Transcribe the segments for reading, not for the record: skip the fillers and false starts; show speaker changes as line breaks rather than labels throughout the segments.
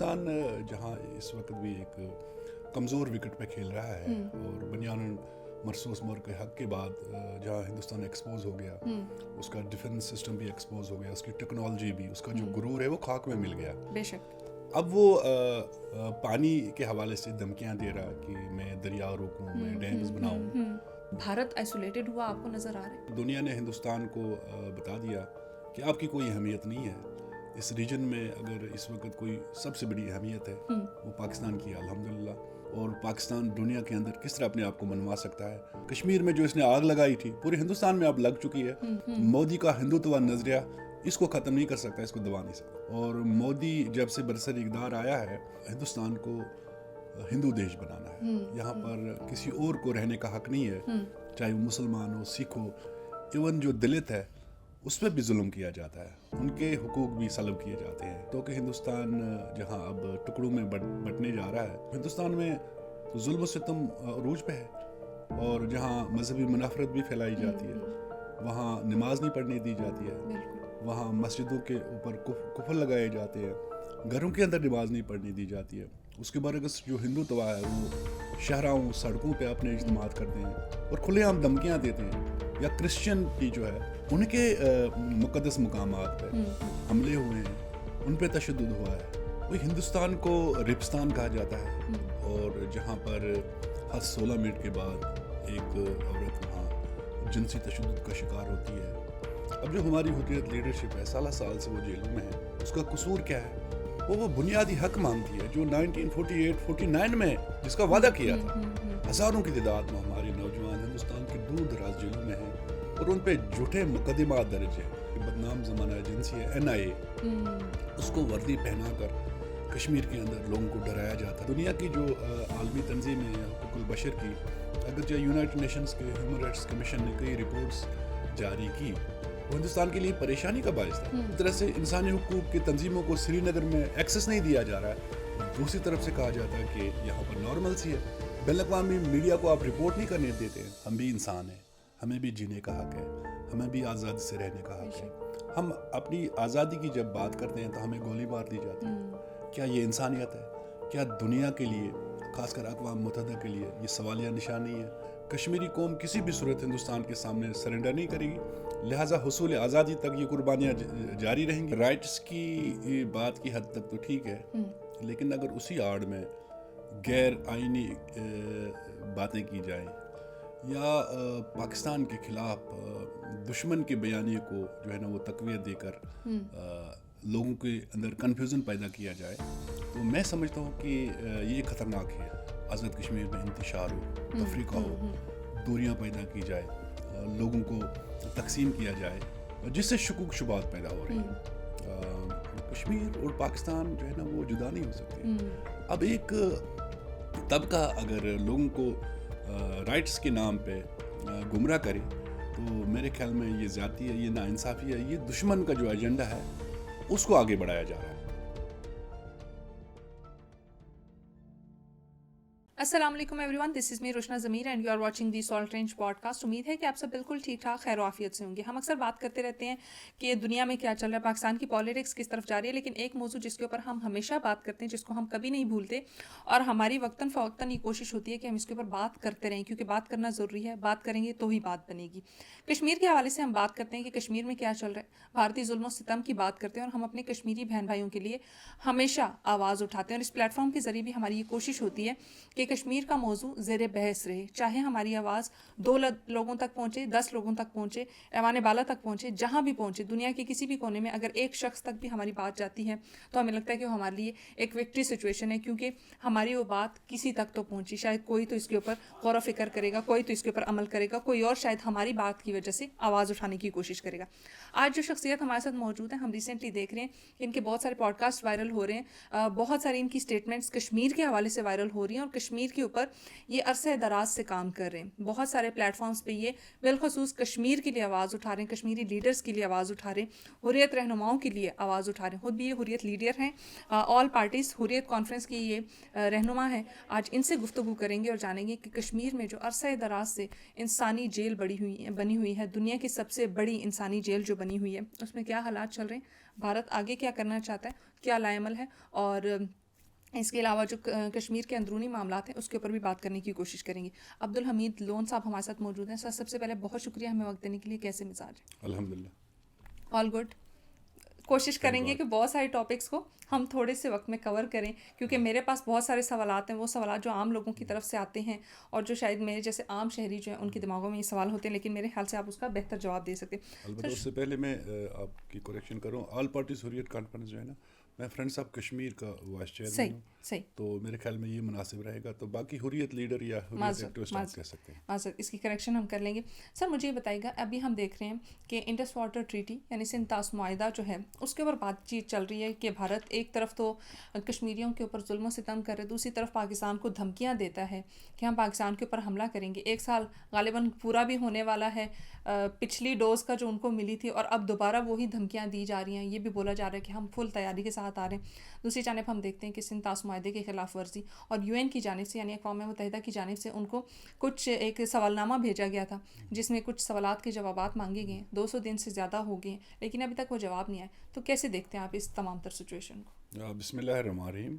ہندوستان جہاں اس وقت بھی ایک کمزور وکٹ پہ کھیل رہا ہے اور بنیاداً مرسوس مور کے حق کے بعد جہاں ہندوستان ایکسپوز ہو گیا, اس کا ڈیفنس سسٹم بھی ایکسپوز ہو گیا, اس کی ٹیکنالوجی بھی, اس کا جو غرور ہے وہ خاک میں مل گیا.
بے شک.
اب وہ پانی کے حوالے سے دھمکیاں دے رہا کہ میں دریا روکوں, میں ڈیمز بناؤں.
بھارت آئسولیٹڈ ہوا آپ کو نظر آ رہا ہے.
دنیا نے ہندوستان کو بتا دیا کہ آپ کی کوئی اہمیت نہیں ہے اس ریجن میں. اگر اس وقت کوئی سب سے بڑی اہمیت ہے وہ پاکستان کی ہے الحمدللہ. اور پاکستان دنیا کے اندر کس طرح اپنے آپ کو منوا سکتا ہے. کشمیر میں جو اس نے آگ لگائی تھی پورے ہندوستان میں اب لگ چکی ہے. مودی کا ہندوتوا نظریہ اس کو ختم نہیں کر سکتا, اس کو دبا نہیں سکتا. اور مودی جب سے برسر اقتدار آیا ہے, ہندوستان کو ہندو دیش بنانا ہے. یہاں پر کسی اور کو رہنے کا حق نہیں ہے, چاہے وہ مسلمان ہو, سکھ ہو, ایون جو دلت ہے اس پہ بھی ظلم کیا جاتا ہے, ان کے حقوق بھی سلب کیے جاتے ہیں. تو کہ ہندوستان جہاں اب ٹکڑوں میں بٹنے جا رہا ہے, ہندوستان میں ظلم و ستم عروج پہ ہے. اور جہاں مذہبی منافرت بھی پھیلائی جاتی ہے, وہاں نماز نہیں پڑھنے دی جاتی ہے, وہاں مسجدوں کے اوپر کفر لگائے جاتے ہیں, گھروں کے اندر نماز نہیں پڑھنے دی جاتی ہے. اس کے برعکس جو ہندوتوا ہے وہ شہراؤں سڑکوں پہ اپنے اجتمااعات کرتے ہیں اور کھلے عام دھمکیاں دیتے ہیں. یا کرسچن کی جو ہے ان کے مقدس مقامات پہ حملے ہوئے ہیں, ان پہ تشدد ہوا ہے. وہ ہندوستان کو ریپستان کہا جاتا ہے, اور جہاں پر ہر 16 منٹ کے بعد ایک عورت وہاں جنسی تشدد کا شکار ہوتی ہے. اب جو ہماری حریت لیڈرشپ ہے, سالہ سال سے وہ جیلوں میں ہے, اس کا قصور کیا ہے؟ وہ بنیادی حق مانگتی ہے جو 1948-49 میں جس کا وعدہ کیا تھا. ہزاروں کی تعداد میں ہمارے نوجوان ہندوستان کے دور دراز جیلوں میں ہیں اور ان پہ جھوٹے مقدمات درج ہیں. بدنام زمانہ ایجنسی ہے NIA, اس کو وردی پہنا کر کشمیر کے اندر لوگوں کو ڈرایا جاتا. دنیا کی جو عالمی تنظیمیں ہیں حقوق البشر کی, اگرچہ یونائٹڈ نیشنز کے ہیومن رائٹس کمیشن نے کئی رپورٹس جاری کی, وہ ہندوستان کے لیے پریشانی کا باعث تھا. اس طرح سے انسانی حقوق کی تنظیموں کو سری نگر میں ایکسس نہیں دیا جا رہا ہے. دوسری طرف سے کہا جاتا ہے کہ یہاں پر نارمل سی ہے. بین الاقوامی میڈیا کو آپ رپورٹ نہیں کرنے دیتے ہیں. ہم بھی انسان ہیں, ہمیں بھی جینے کا حق ہے, ہمیں بھی آزادی سے رہنے کا حق ہے. ہم اپنی آزادی کی جب بات کرتے ہیں تو ہمیں گولی مار دی جاتی ہے. کیا یہ انسانیت ہے؟ کیا دنیا کے لیے, خاص کر اقوام متحدہ کے لیے یہ سوالیہ نشان نہیں ہے؟ کشمیری قوم کسی بھی صورت ہندوستان کے سامنے سرنڈر نہیں کرے گی, لہٰذا حصول آزادی تک یہ قربانیاں جاری رہیں گی. رائٹس کی بات کی حد تک تو ٹھیک ہے, لیکن اگر اسی آڑ میں غیر آئینی باتیں کی جائیں یا پاکستان کے خلاف دشمن کے بیانیے کو جو ہے نا وہ تقویت دے کر لوگوں کے اندر کنفیوژن پیدا کیا جائے, تو میں سمجھتا ہوں کہ یہ خطرناک ہے. آزاد کشمیر میں انتشار ہو, تفریقہ ہو, دوریاں پیدا کی جائے, لوگوں کو تقسیم کیا جائے, جس سے شکوک شبہات پیدا ہو رہی ہیں. کشمیر اور پاکستان جو ہے نا وہ جدا نہیں ہو سکتے. اب ایک طبقہ اگر لوگوں کو رائٹس کے نام پہ گمراہ کرے تو میرے خیال میں یہ زیادتی ہے, یہ ناانصافی ہے, یہ دشمن کا جو ایجنڈا ہے اس کو آگے بڑھایا جا رہا ہے.
السلام علیکم ایوری ون, دس از می Roshna Zameer and you are watching the Salt Range podcast. امید ہے کہ آپ سب بالکل ٹھیک ٹھاک خیر و عافیت سے ہوں گے. ہم اکثر بات کرتے رہتے ہیں کہ دنیا میں کیا چل رہا ہے, پاکستان کی پالیٹکس کس طرف جا رہی ہے, لیکن ایک موضوع جس کے اوپر ہم ہمیشہ بات کرتے ہیں, جس کو ہم کبھی نہیں بھولتے, اور ہماری وقتاً فوقتاً یہ کوشش ہوتی ہے کہ ہم اس کے اوپر بات کرتے رہیں, کیونکہ بات کرنا ضروری ہے, بات کریں گے تو ہی بات بنے گی. کشمیر کے حوالے سے ہم بات کرتے ہیں کہ کشمیر میں کیا چل رہا ہے, بھارتی ظلم و ستم کی بات کرتے ہیں, اور ہم اپنے کشمیری بہن بھائیوں کے لیے ہمیشہ آواز اٹھاتے ہیں. اور اس پلیٹ فارم کے ذریعے بھی ہماری یہ کوشش ہوتی ہے کہ کشمیر کا موضوع زیر بحث رہے, چاہے ہماری آواز 2 لوگوں تک پہنچے, 10 لوگوں تک پہنچے, ایوان بالا تک پہنچے, جہاں بھی پہنچے, دنیا کے کسی بھی کونے میں اگر ایک شخص تک بھی ہماری بات جاتی ہے تو ہمیں لگتا ہے کہ وہ ہمارے لیے ایک وکٹری سچویشن ہے, کیونکہ ہماری وہ بات کسی تک تو پہنچی. شاید کوئی تو اس کے اوپر غور و فکر کرے گا, کوئی تو اس کے اوپر عمل کرے گا, کوئی اور شاید ہماری بات کی وجہ سے آواز اٹھانے کی کوشش کرے گا. آج جو شخصیت ہمارے ساتھ موجود ہیں, ہم ریسنٹلی دیکھ رہے ہیں کہ ان کے بہت سارے پوڈ کاسٹ وائرل ہو رہے ہیں, بہت ساری ان کی اسٹیٹمنٹس کشمیر کے حوالے سے وائرل ہو رہی ہیں, اور کشمیر کے اوپر یہ عرصہ دراز سے کام کر رہے ہیں. بہت سارے پلیٹ فارمز پہ یہ بالخصوص کشمیر کے لیے آواز اٹھا رہے ہیں, کشمیری لیڈرز کے لیے آواز اٹھا رہے ہیں, حریت رہنماؤں کے لیے آواز اٹھا رہے ہیں. خود بھی یہ حریت لیڈر ہیں, آل پارٹیز حریت کانفرنس کی یہ رہنما ہیں. آج ان سے گفتگو کریں گے اور جانیں گے کہ کشمیر میں جو عرصہ دراز سے انسانی جیل بنی ہوئی ہے, دنیا کی سب سے بڑی انسانی جیل جو بنی ہوئی ہے, اس میں کیا حالات چل رہے ہیں, بھارت آگے کیا کرنا چاہتا ہے, کیا لائے عمل ہے, اور اس کے علاوہ جو کشمیر کے اندرونی معاملات ہیں اس کے اوپر بھی بات کرنے کی کوشش کریں گے. عبدالحمید لون صاحب ہمارے ساتھ موجود ہیں. سر سب سے پہلے بہت شکریہ ہمیں وقت دینے کے لیے. کیسے مزاج ہے؟
الحمدللہ
آل گڈ. کوشش کریں گے کہ بہت سارے ٹاپکس کو ہم تھوڑے سے وقت میں کور کریں, کیونکہ میرے پاس بہت سارے سوالات ہیں, وہ سوالات جو عام لوگوں کی طرف سے آتے ہیں اور جو شاید میرے جیسے عام شہری جو ہیں ان کے دماغوں میں یہ سوال ہوتے ہیں, لیکن میرے خیال سے آپ اس کا بہتر جواب دے سکتے ہیں.
البتہ اس سے پہلے میں آپ کی کریکشن کروں, آل پارٹیز حریت کانفرنس جو ہے نا, میں فرینڈس آف کشمیر کا وائس چیئرمین ہوں,
صحیح,
تو میرے خیال میں یہ مناسب رہے گا. تو باقی حریت لیڈر یا حریت ایکٹیوسٹ آپ کہہ سکتے ہیں.
معذرت, اس کی کریکشن ہم کر لیں گے. سر مجھے یہ بتائیے گا, ابھی ہم دیکھ رہے ہیں کہ انڈس واٹر ٹریٹی یعنی سندھ طاس معاہدہ جو ہے اس کے اوپر بات چیت چل رہی ہے کہ بھارت ایک طرف تو کشمیریوں کے اوپر ظلم و ستم کر رہے, دوسری طرف پاکستان کو دھمکیاں دیتا ہے کہ ہم پاکستان کے اوپر حملہ کریں گے. 1 سال غالباً پورا بھی ہونے والا ہے پچھلی ڈوز کا جو ان کو ملی تھی, اور اب دوبارہ وہی دھمکیاں دی جا رہی ہیں. یہ بھی بولا جا رہا ہے کہ ہم فل تیاری کے ساتھ آ رہے ہیں. دوسری جانب ہم دیکھتے ہیں کہ سندھ طاس معاہدے کی خلاف ورزی اور UN کی جانب سے یعنی اقوام متحدہ کی جانب سے ان کو کچھ ایک سوال نامہ بھیجا گیا تھا جس میں کچھ سوالات کے جوابات مانگے گئے ہیں. 200 دن سے زیادہ ہو گئے ہیں لیکن ابھی تک وہ جواب نہیں آئے. تو کیسے دیکھتے ہیں آپ اس تمام تر سچویشن کو؟
بسم اللہ الرحمن الرحیم.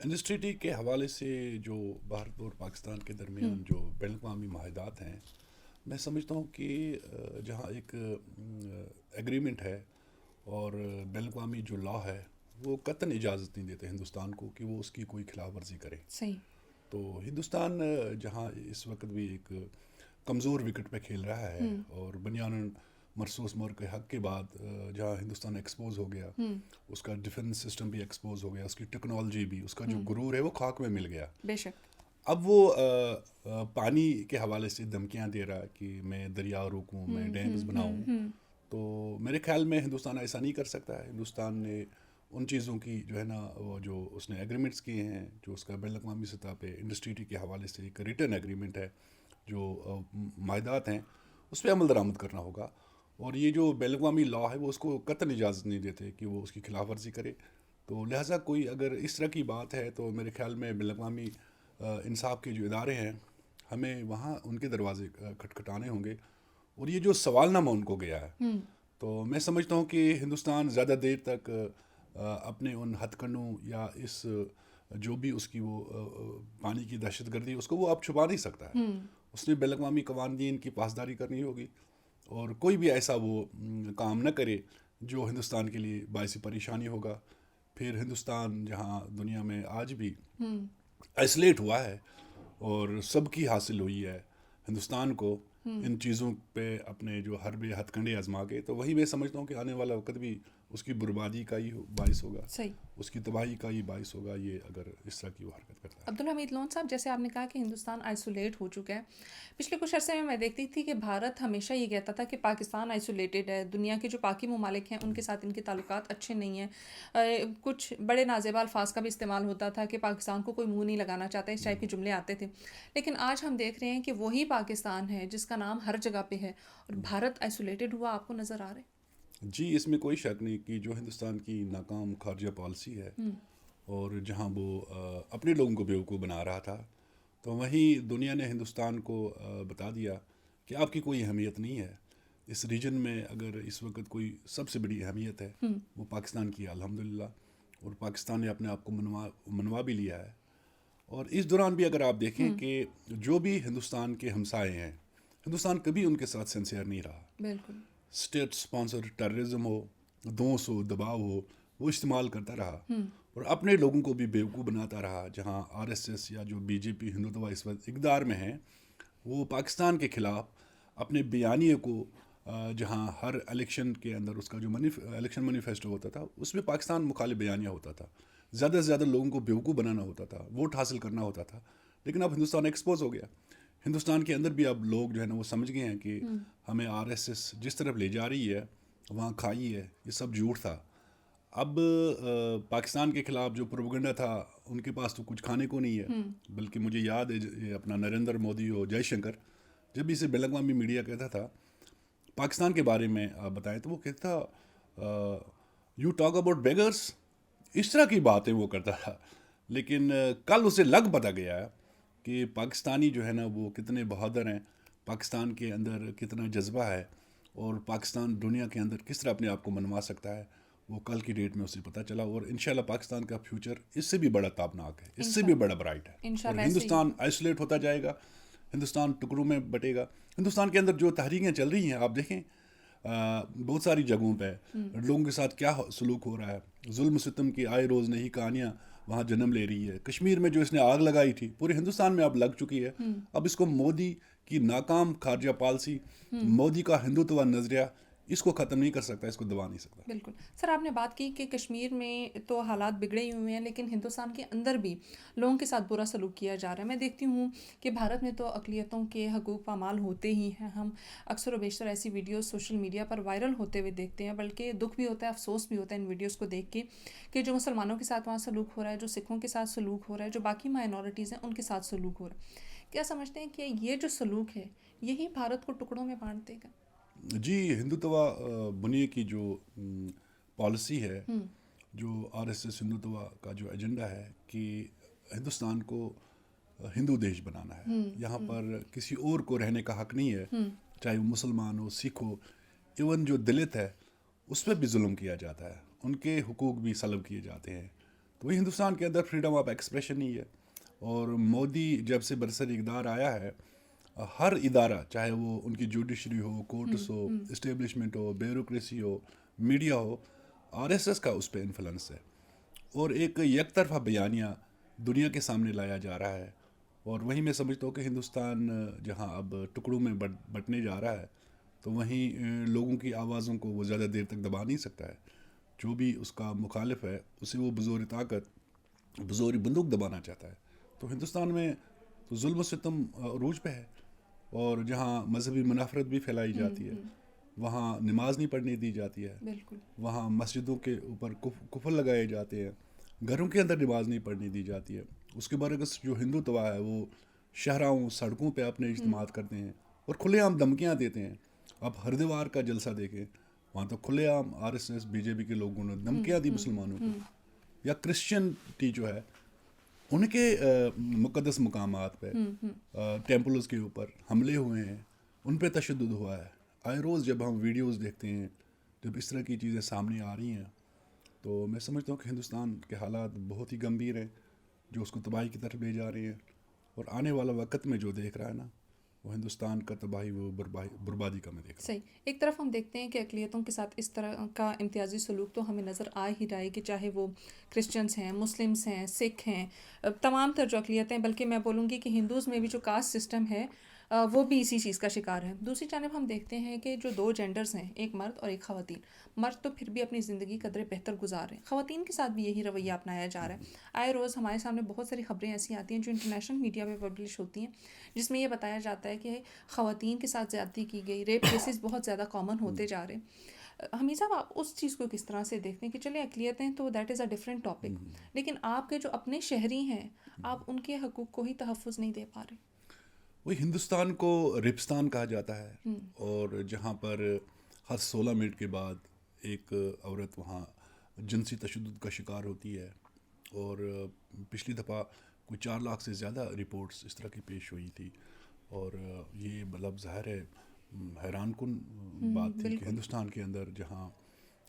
انڈس ٹریٹی کے حوالے سے جو بھارت اور پاکستان کے درمیان جو بین الاقوامی معاہدات ہیں, میں سمجھتا ہوں کہ جہاں ایک ایگریمنٹ ہے اور بین الاقوامی جو لا ہے وہ قطعاً اجازت نہیں دیتے ہندوستان کو کہ وہ اس کی کوئی خلاف ورزی کرے.
صحیح.
تو ہندوستان جہاں اس وقت بھی ایک کمزور وکٹ پہ کھیل رہا ہے اور بنیاداً مرسوس مور کے حق کے بعد جہاں ہندوستان ایکسپوز ہو گیا, اس کا ڈیفنس سسٹم بھی ایکسپوز ہو گیا, اس کی ٹیکنالوجی بھی, اس کا جو غرور ہے وہ خاک میں مل گیا.
بے شک.
اب وہ پانی کے حوالے سے دھمکیاں دے رہا کہ میں دریا روکوں, میں ڈیمز بناؤں. تو میرے خیال میں ہندوستان ایسا نہیں کر سکتا ہے. ہندوستان نے ان چیزوں کی جو ہے نا وہ جو اس نے ایگریمنٹس کیے ہیں, جو اس کا بین الاقوامی سطح پہ انڈس ٹریٹی کے حوالے سے ایک ریٹن ایگریمنٹ ہے, جو معاہدات ہیں اس پہ عمل درآمد کرنا ہوگا. اور یہ جو بین الاقوامی لا ہے وہ اس کو قطعاً اجازت نہیں دیتے کہ وہ اس کی خلاف ورزی کرے. تو لہٰذا کوئی اگر اس طرح کی بات ہے تو میرے خیال میں بین الاقوامی انصاف کے جو ادارے ہیں ہمیں وہاں ان کے دروازے کھٹکھٹانے ہوں گے. اور یہ جو سوال نامہ ان کو گیا ہے, تو میں سمجھتا ہوں کہ ہندوستان زیادہ دیر تک اپنے ان ہتھ کنڈوں یا اس جو بھی اس کی وہ پانی کی دہشت گردی اس کو وہ اب چھپا نہیں سکتا ہے. اس نے بین الاقوامی قوانین کی پاسداری کرنی ہوگی اور کوئی بھی ایسا وہ کام نہ کرے جو ہندوستان کے لیے باعث پریشانی ہوگا. پھر ہندوستان جہاں دنیا میں آج بھی آئسولیٹ ہوا ہے اور سب کی حاصل ہوئی ہے ہندوستان کو ان چیزوں پہ اپنے جو حربے ہتھ کنڈے آزما کے, تو وہی میں سمجھتا ہوں کہ آنے والا وقت بھی اس کی بربادی کا ہی باعث ہوگا, اس کی تباہی کا ہی باعث ہوگا یہ اگر اس طرح کی وہ حرکت کرتا ہے.
عبدالحمید لون صاحب, جیسے آپ نے کہا کہ ہندوستان آئسولیٹ ہو چکا ہے, پچھلے کچھ عرصے میں دیکھتی تھی کہ بھارت ہمیشہ یہ کہتا تھا کہ پاکستان آئسولیٹڈ ہے, دنیا کے جو باقی ممالک ہیں ان کے ساتھ ان کے تعلقات اچھے نہیں ہیں. کچھ بڑے نازیبا الفاظ کا بھی استعمال ہوتا تھا کہ پاکستان کو کوئی منہ نہیں لگانا چاہتا, اس ٹائپ کے جملے آتے تھے. لیکن آج ہم دیکھ رہے ہیں کہ وہی پاکستان ہے جس کا نام ہر جگہ پہ ہے اور بھارت آئسولیٹڈ ہوا آپ کو نظر آ رہا ہے.
جی, اس میں کوئی شک نہیں کہ جو ہندوستان کی ناکام خارجہ پالیسی ہے اور جہاں وہ اپنے لوگوں کو بیوقوف بنا رہا تھا, تو وہیں دنیا نے ہندوستان کو بتا دیا کہ آپ کی کوئی اہمیت نہیں ہے اس ریجن میں. اگر اس وقت کوئی سب سے بڑی اہمیت ہے وہ پاکستان کی ہے الحمدللہ, اور پاکستان نے اپنے آپ کو منوا بھی لیا ہے. اور اس دوران بھی اگر آپ دیکھیں کہ جو بھی ہندوستان کے ہمسائے ہیں, ہندوستان کبھی ان کے ساتھ سنسیئر نہیں رہا.
بالکل.
اسٹیٹ اسپانسر ٹیررزم ہو, دونس ہو, دباؤ ہو, وہ استعمال کرتا رہا اور اپنے لوگوں کو بھی بیوقوف بناتا رہا. جہاں RSS یا جو BJP ہندوتوا اس وقت اقتدار میں ہیں, وہ پاکستان کے خلاف اپنے بیانیے کو جہاں ہر الیکشن کے اندر اس کا جو الیکشن مینیفیسٹو ہوتا تھا اس میں پاکستان مخالف بیانیہ ہوتا تھا, زیادہ سے زیادہ لوگوں کو بیوقوف بنانا ہوتا تھا, ووٹ حاصل کرنا ہوتا تھا. لیکن اب ہندوستان ایکسپوز ہو گیا. ہندوستان کے اندر بھی اب لوگ جو ہے نا وہ سمجھ گئے ہیں کہ ہمیں RSS جس طرف لے جا رہی ہے وہاں کھائی ہے, یہ سب جھوٹ تھا. اب پاکستان کے خلاف جو پروپیگنڈا تھا ان کے پاس تو کچھ کھانے کو نہیں ہے. بلکہ مجھے یاد ہے اپنا نریندر مودی ہو, جے شنکر, جب بھی اسے بین الاقوامی میڈیا کہتا تھا پاکستان کے بارے میں بتائیں تو وہ کہتا تھا یو ٹاک اباؤٹ بیگرس, اس طرح کی باتیں وہ کرتا تھا. لیکن کل اسے لگ پتا گیا ہے کہ پاکستانی جو ہے نا وہ کتنے بہادر ہیں, پاکستان کے اندر کتنا جذبہ ہے اور پاکستان دنیا کے اندر کس طرح اپنے آپ کو منوا سکتا ہے. وہ کل کی ڈیٹ میں اسے پتہ چلا، اور انشاءاللہ پاکستان کا فیوچر اس سے بھی بڑا تابناک ہے، اس سے بھی بڑا برائٹ ہے، اور ہندوستان آئسولیٹ ہوتا جائے گا، ہندوستان ٹکڑوں میں بٹے گا. ہندوستان کے اندر جو تحریکیں چل رہی ہیں آپ دیکھیں بہت ساری جگہوں پہ لوگوں کے ساتھ کیا سلوک ہو رہا ہے، ظلم و ستم کی آئے روز نئی کہانیاں وہاں جنم لے رہی ہے. کشمیر میں جو اس نے آگ لگائی تھی پورے ہندوستان میں اب لگ چکی ہے. اب اس کو مودی کی ناکام خارجہ پالیسی، مودی کا ہندوتوا نظریہ اس کو ختم نہیں کر سکتا، اس کو دبا نہیں سکتا.
بالکل سر، آپ نے بات کی کہ کشمیر میں تو حالات بگڑے ہی ہوئے ہیں، لیکن ہندوستان کے اندر بھی لوگوں کے ساتھ برا سلوک کیا جا رہا ہے. میں دیکھتی ہوں کہ بھارت میں تو اقلیتوں کے حقوق پامال ہوتے ہی ہیں. ہم اکثر و بیشتر ایسی ویڈیوز سوشل میڈیا پر وائرل ہوتے ہوئے دیکھتے ہیں، بلکہ دکھ بھی ہوتا ہے، افسوس بھی ہوتا ہے ان ویڈیوز کو دیکھ کے کہ جو مسلمانوں کے ساتھ وہاں سلوک ہو رہا ہے، جو سکھوں کے ساتھ سلوک ہو رہا ہے، جو باقی مائنورٹیز ہیں ان کے ساتھ سلوک ہو رہا ہے. کیا سمجھتے ہیں کہ یہ جو سلوک ہے یہی بھارت کو ٹکڑوں میں بانٹ دے گا؟
جی، ہندوتوا بنیے کی جو پالیسی ہے، جو RSS ہندوتوا کا جو ایجنڈا ہے کہ ہندوستان کو ہندو دیش بنانا ہے، یہاں پر کسی اور کو رہنے کا حق نہیں ہے، چاہے وہ مسلمان ہو، سکھ ہو، ایون جو دلت ہے اس پہ بھی ظلم کیا جاتا ہے، ان کے حقوق بھی سلب کیے جاتے ہیں. تو وہی ہندوستان کے اندر فریڈم آف ایکسپریشن نہیں ہے. اور مودی جب سے برسر اقتدار آیا ہے، ہر ادارہ چاہے وہ ان کی جوڈیشری ہو، کورٹس ہو، اسٹیبلشمنٹ ہو، بیوروکریسی ہو، میڈیا ہو، RSS کا اس پہ انفلوئنس ہے، اور ایک یک طرفہ بیانیہ دنیا کے سامنے لایا جا رہا ہے. اور وہیں میں سمجھتا ہوں کہ ہندوستان جہاں اب ٹکڑوں میں بٹنے جا رہا ہے، تو وہیں لوگوں کی آوازوں کو وہ زیادہ دیر تک دبا نہیں سکتا ہے. جو بھی اس کا مخالف ہے اسے وہ بزور طاقت، بزور بندوق دبانا چاہتا ہے. تو ہندوستان میں تو ظلم و ستم عروج پہ ہے، اور جہاں مذہبی منافرت بھی پھیلائی جاتی ہے، وہاں نماز نہیں پڑھنے دی جاتی ہے،
بالکل
وہاں مسجدوں کے اوپر کفر لگائے جاتے ہیں، گھروں کے اندر نماز نہیں پڑھنے دی جاتی ہے. اس کے برعکس جو ہندوتوا ہے وہ شہراؤں سڑکوں پہ اپنے اجتماعات کرتے ہیں اور کھلے عام دھمکیاں دیتے ہیں. اب ہردوار کا جلسہ دیکھیں، وہاں تو کھلے عام RSS BJP کے لوگوں نے دھمکیاں دی مسلمانوں کو. یا کرسچنٹی جو ہے ان کے مقدس مقامات پہ، ٹیمپلز کے اوپر حملے ہوئے ہیں، ان پہ تشدد ہوا ہے. آئے روز جب ہم ویڈیوز دیکھتے ہیں، جب اس طرح کی چیزیں سامنے آ رہی ہیں، تو میں سمجھتا ہوں کہ ہندوستان کے حالات بہت ہی گمبھیر ہیں جو اس کو تباہی کی طرف لے جا رہے ہیں. اور آنے والا وقت میں جو دیکھ رہا ہے نا، وہ ہندوستان کا تباہی، وہ بربادی کا میں دیکھ رہا ہوں.
صحیح. ایک طرف ہم دیکھتے ہیں کہ اقلیتوں کے ساتھ اس طرح کا امتیازی سلوک تو ہمیں نظر آ ہی رہا ہے کہ چاہے وہ کرسچنس ہیں، مسلمس ہیں، سکھ ہیں، تمام تر جو اقلیتیں، بلکہ میں بولوں گی کہ ہندوز میں بھی جو کاسٹ سسٹم ہے وہ بھی اسی چیز کا شکار ہے. دوسری جانب ہم دیکھتے ہیں کہ جو دو جینڈرز ہیں، ایک مرد اور ایک خواتین، مرد تو پھر بھی اپنی زندگی قدرے بہتر گزار رہے ہیں، خواتین کے ساتھ بھی یہی رویہ اپنایا جا رہا ہے. آئے روز ہمارے سامنے بہت ساری خبریں ایسی آتی ہیں جو انٹرنیشنل میڈیا پہ پبلش ہوتی ہیں، جس میں یہ بتایا جاتا ہے کہ خواتین کے ساتھ زیادتی کی گئی، ریپ کیسز بہت زیادہ کامن ہوتے جا رہے ہیں. حمید صاحب، آپ اس چیز کو کس طرح سے دیکھتے ہیں کہ چلے اقلیتیں تو that is a different topic, لیکن آپ کے جو اپنے شہری ہیں آپ ان کے حقوق کو ہی تحفظ نہیں دے پا رہے؟
وہی ہندوستان کو ریپستان کہا جاتا ہے، اور جہاں پر ہر 16 منٹ کے بعد ایک عورت وہاں جنسی تشدد کا شکار ہوتی ہے. اور پچھلی دفعہ کوئی 4 لاکھ سے زیادہ رپورٹس اس طرح کی پیش ہوئی تھی. اور یہ مطلب ظاہر ہے حیران کن بات تھی کہ ہندوستان کے اندر جہاں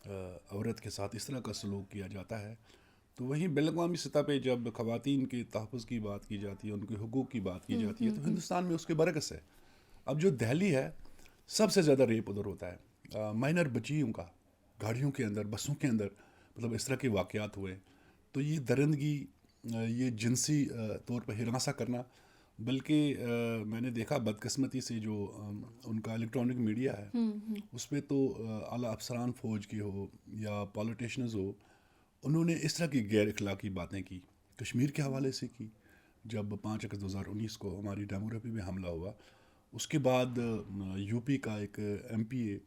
عورت کے ساتھ اس طرح کا سلوک کیا جاتا ہے، تو وہیں بین الاقوامی سطح پہ جب خواتین کے تحفظ کی بات کی جاتی ہے، ان کے حقوق کی بات کی جاتی ہے، تو ہندوستان میں اس کے برعکس ہے. اب جو دہلی ہے، سب سے زیادہ ریپ ادھر ہوتا ہے، مائنر بچیوں کا، گاڑیوں کے اندر، بسوں کے اندر، مطلب اس طرح کے واقعات ہوئے. تو یہ درندگی، یہ جنسی طور پہ ہراساں کرنا، بلکہ میں نے دیکھا بدقسمتی سے جو ان کا الیکٹرانک میڈیا ہے اس پہ تو اعلیٰ افسران فوج کے ہو یا پولیٹیشنز ہو، انہوں نے اس طرح کی غیر اخلاقی باتیں کی، کشمیر کے حوالے سے کی. جب 5 اگست 2019 کو ہماری ڈیموگرافی میں حملہ ہوا، اس کے بعد UP کا ایک MPA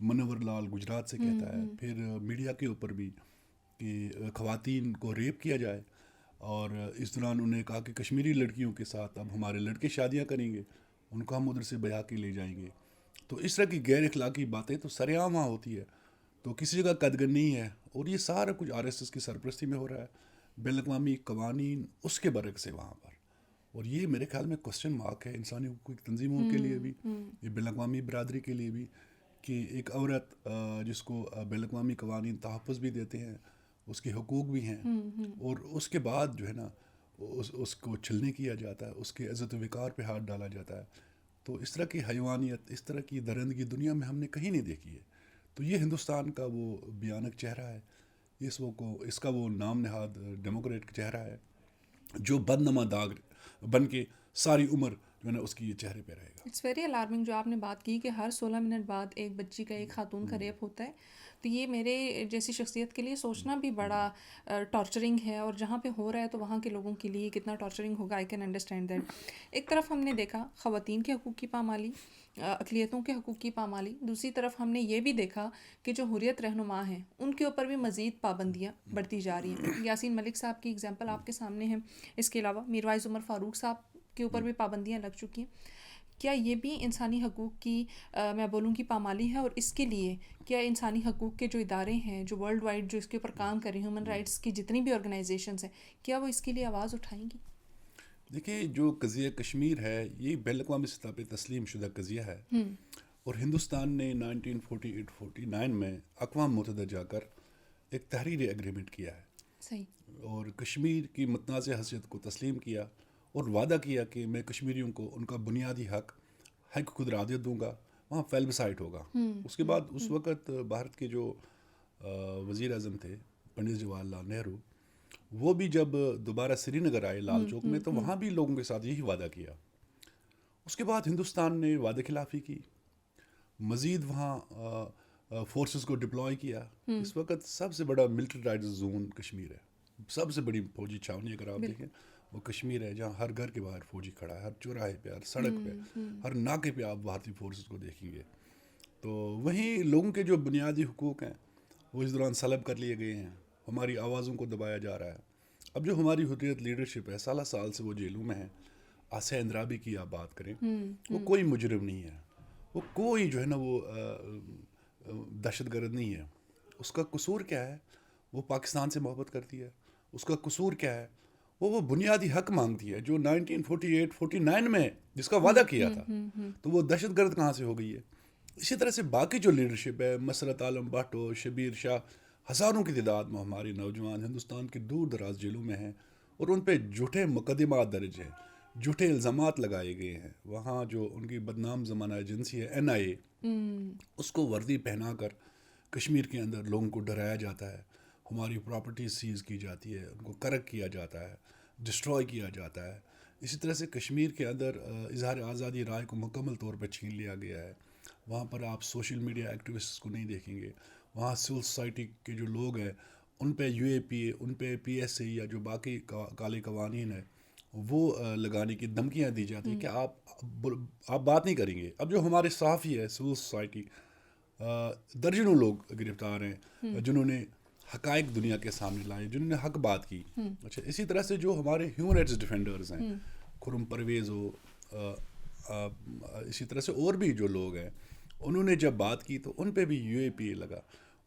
منور لال گجرات سے کہتا ہے، پھر میڈیا کے اوپر بھی کہ خواتین کو ریپ کیا جائے، اور اس دوران انہوں نے کہا کہ کشمیری لڑکیوں کے ساتھ اب ہمارے لڑکے شادیاں کریں گے، ان کو ہم ادھر سے بہا کے لے جائیں گے. تو اس طرح کی غیر اخلاقی باتیں تو سر عام وہاں ہوتی ہے، تو کسی جگہ قدغن نہیں ہے. اور یہ سارا کچھ RSS کی سرپرستی میں ہو رہا ہے، بین الاقوامی قوانین اس کے برعکس ہے وہاں پر. اور یہ میرے خیال میں کوسچن مارک ہے انسانی حقوق کی تنظیموں کے لیے بھی، یہ بین الاقوامی برادری کے لیے بھی، کہ ایک عورت جس کو بین الاقوامی قوانین تحفظ بھی دیتے ہیں, اس کے حقوق بھی ہیں, اور اس کے بعد جو ہے نا اس کو چھلنی کیا جاتا ہے, اس کے عزت و وقار پہ ہاتھ ڈالا جاتا ہے. تو اس طرح کی حیوانیت, اس طرح کی درندگی دنیا میں ہم نے کہیں نہیں دیکھی ہے. تو یہ ہندوستان کا وہ بھیانک چہرہ ہے, اس کا وہ نام نہاد ڈیموکریٹ چہرہ ہے, جو بدنما داغ بن کے ساری عمر جو ہے نا اس کی یہ چہرے پہ رہے گا.
اٹس ویری الارمنگ جو آپ نے بات کی کہ ہر 16 منٹ بعد ایک بچی کا, ایک خاتون کا ریپ ہوتا ہے. تو یہ میرے جیسی شخصیت کے لیے سوچنا بھی بڑا ٹارچرنگ ہے, اور جہاں پہ ہو رہا ہے تو وہاں کے لوگوں کے لیے کتنا ٹارچرنگ ہوگا, آئی کین انڈرسٹینڈ دیٹ. ایک طرف ہم نے دیکھا خواتین کے حقوق کی پامالی, اقلیتوں کے حقوق کی پامالی, دوسری طرف ہم نے یہ بھی دیکھا کہ جو حریت رہنما ہیں ان کے اوپر بھی مزید پابندیاں بڑھتی جا رہی ہیں. یاسین ملک صاحب کی ایگزامپل آپ کے سامنے ہے. اس کے علاوہ میروائز عمر فاروق صاحب کے اوپر بھی پابندیاں لگ چکی ہیں. کیا یہ بھی انسانی حقوق کی میں بولوں کی پامالی ہے؟ اور اس کے لیے کیا انسانی حقوق کے جو ادارے ہیں جو ورلڈ وائڈ جو اس کے اوپر کام کر رہے ہیں, ہیومن رائٹس کی جتنی بھی آرگنائزیشنز ہیں, کیا وہ اس کے لیے آواز اٹھائیں گی؟
دیکھیں, جو قضیہ کشمیر ہے یہ بین الاقوامی سطح پہ تسلیم شدہ قضیہ ہے, اور ہندوستان نے 1948-49 میں اقوام متحدہ جا کر ایک تحریری ایگریمنٹ کیا ہے.
صحیح.
اور کشمیر کی متنازع حیثیت کو تسلیم کیا, اور وعدہ کیا کہ میں کشمیریوں کو ان کا بنیادی حق خود ارادیت دوں گا, وہاں فیلبسائٹ ہوگا. اس کے بعد اس وقت بھارت کے جو وزیر اعظم تھے پنڈت جواہر لال نہرو, وہ بھی جب دوبارہ سری نگر آئے لال چوک میں, تو وہاں بھی لوگوں کے ساتھ یہی وعدہ کیا. اس کے بعد ہندوستان نے وعدہ خلافی کی, مزید وہاں فورسز کو ڈپلوائے کیا. اس وقت سب سے بڑا ملٹریزڈ زون کشمیر ہے, سب سے بڑی فوجی چھاونی اگر آپ دیکھیں وہ کشمیر ہے, جہاں ہر گھر کے باہر فوجی کھڑا ہے, ہر چوراہے پہ, ہر سڑک پہ, ہر ناکے پہ آپ بھارتی فورسز کو دیکھیں گے. تو وہیں لوگوں کے جو بنیادی حقوق ہیں وہ اس دوران سلب کر لیے گئے ہیں, ہماری آوازوں کو دبایا جا رہا ہے. اب جو ہماری حریت لیڈرشپ ہے, سالہ سال سے وہ جیلوں میں ہے. آسیہ اندرابی کی آپ بات کریں, وہ کوئی مجرم نہیں ہے, وہ کوئی جو ہے نا وہ دہشت گرد نہیں ہے. اس کا قصور کیا ہے؟ وہ پاکستان سے محبت کرتی ہے. اس کا قصور کیا ہے؟ وہ بنیادی حق مانگتی ہے جو 1948-49 میں جس کا وعدہ کیا تھا. تو وہ دہشت گرد کہاں سے ہو گئی ہے؟ اسی طرح سے باقی جو لیڈرشپ ہے, مسرت عالم بھٹو, شبیر شاہ, ہزاروں کی تعداد میں ہمارے نوجوان ہندوستان کی دور دراز جیلوں میں ہیں, اور ان پہ جھوٹے مقدمات درج ہیں, جھوٹے الزامات لگائے گئے ہیں. وہاں جو ان کی بدنام زمانہ ایجنسی ہے NIA, اس کو وردی پہنا کر کشمیر کے اندر لوگوں کو ڈرایا جاتا ہے, ہماری پراپرٹیز سیز کی جاتی ہے, ان کو کرک کیا جاتا ہے, ڈسٹروائے کیا جاتا ہے. اسی طرح سے کشمیر کے اندر اظہار آزادی رائے کو مکمل طور پر چھین لیا گیا ہے. وہاں پر آپ سوشل میڈیا ایکٹیوسٹس کو نہیں دیکھیں گے. وہاں سول سوسائٹی کے جو لوگ ہیں ان پہ UAPA, ان پہ PSA یا جو باقی کالے قوانین ہیں وہ لگانے کی دھمکیاں دی جاتی ہیں کہ آپ بات نہیں کریں گے. اب جو ہمارے صحافی ہے سول سوسائٹی, درجنوں لوگ گرفتار ہیں جنہوں نے حقائق دنیا کے سامنے لائے, جنہوں نے حق بات کی. اچھا, اسی طرح سے جو ہمارے ہیومن رائٹس ڈیفینڈرز ہیں, خرم پرویز ہو, اسی طرح سے اور بھی جو لوگ ہیں, انہوں نے جب بات کی تو ان پہ بھی UAPA لگا,